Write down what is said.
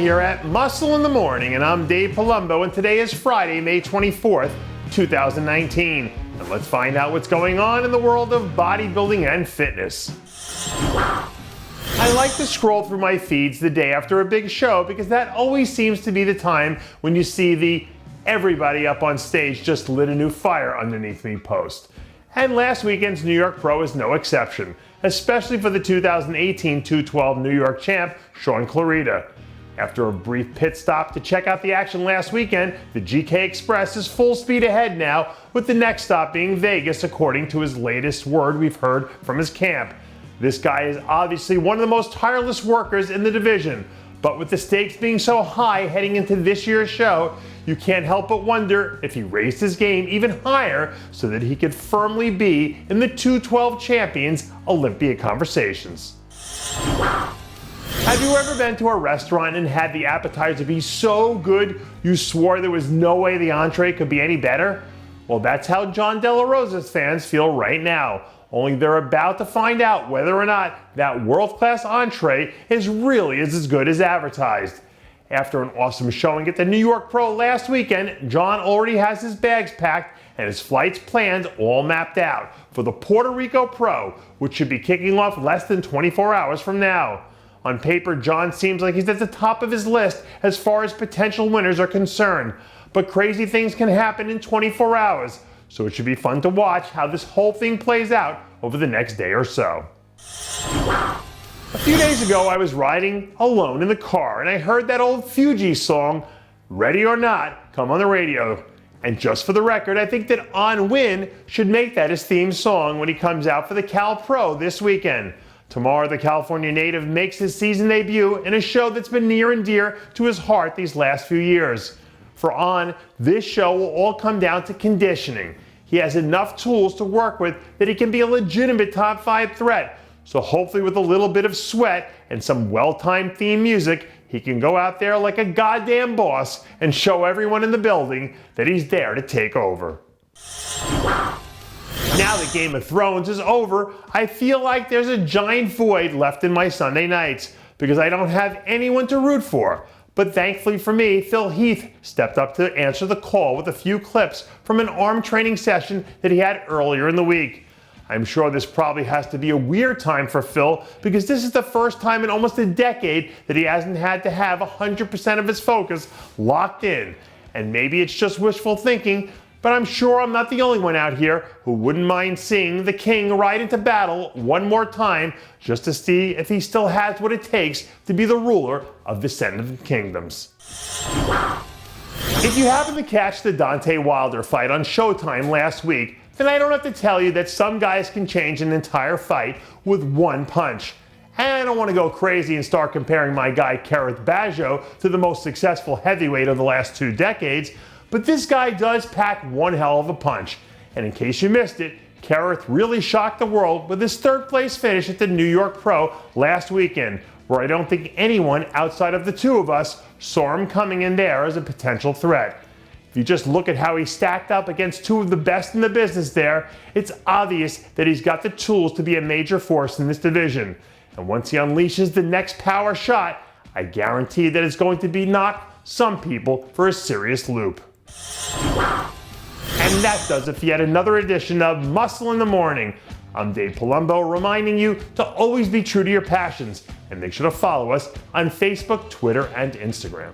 here at Muscle in the Morning, and I'm Dave Palumbo, and today is Friday, May 24th, 2019. And let's find out what's going on in the world of bodybuilding and fitness. I like to scroll through my feeds the day after a big show because that always seems to be the time when you see the "everybody up on stage just lit a new fire underneath me" post. And last weekend's New York Pro is no exception, especially for the 2018 212 New York champ, Shaun Clarida. After a brief pit stop to check out the action last weekend, the GK Express is full speed ahead now, with the next stop being Vegas, according to his latest word we've heard from his camp. This guy is obviously one of the most tireless workers in the division, but with the stakes being so high heading into this year's show, you can't help but wonder if he raised his game even higher so that he could firmly be in the 212 champions Olympia conversations. Have you ever been to a restaurant and had the appetizer be so good you swore there was no way the entree could be any better? Well, that's how Jon Delarosa's fans feel right now. Only they're about to find out whether or not that world-class entree is really as good as advertised. After an awesome showing at the New York Pro last weekend, Jon already has his bags packed and his flights planned all mapped out for the Puerto Rico Pro, which should be kicking off less than 24 hours from now. On paper, Jon seems like he's at the top of his list as far as potential winners are concerned, but crazy things can happen in 24 hours, so it should be fun to watch how this whole thing plays out over the next day or so. A few days ago, I was riding alone in the car and I heard that old Fuji song, "Ready or Not," come on the radio. And just for the record, I think that Nguyen should make that his theme song when he comes out for the Cal Pro this weekend. Tomorrow, the California native makes his season debut in a show that's been near and dear to his heart these last few years. For On, this show will all come down to conditioning. He has enough tools to work with that he can be a legitimate top 5 threat. So hopefully with a little bit of sweat and some well-timed theme music, he can go out there like a goddamn boss and show everyone in the building that he's there to take over. Now that Game of Thrones is over, I feel like there's a giant void left in my Sunday nights because I don't have anyone to root for. But thankfully for me, Heath stepped up to answer the call with a few clips from an arm training session that he had earlier in the week. I'm sure this probably has to be a weird time for Phil because this is the first time in almost a decade that he hasn't had to have 100% of his focus locked in. And maybe it's just wishful thinking, but I'm sure I'm not the only one out here who wouldn't mind seeing the king ride into battle one more time just to see if he still has what it takes to be the ruler of the Seven Kingdoms. If you happen to catch the Deontay Wilder fight on Showtime last week, then I don't have to tell you that some guys can change an entire fight with one punch. And I don't want to go crazy and start comparing my guy Kerrith Bajjo to the most successful heavyweight of the last 2 decades, but this guy does pack one hell of a punch. And in case you missed it, Kerrith really shocked the world with his 3rd place finish at the New York Pro last weekend, where I don't think anyone outside of the two of us saw him coming in there as a potential threat. If you just look at how he stacked up against 2 of the best in the business there, it's obvious that he's got the tools to be a major force in this division. And once he unleashes the next power shot, I guarantee that it's going to be knock some people for a serious loop. And that does it for yet another edition of Muscle in the Morning. I'm Dave Palumbo, reminding you to always be true to your passions and make sure to follow us on Facebook, Twitter, and Instagram.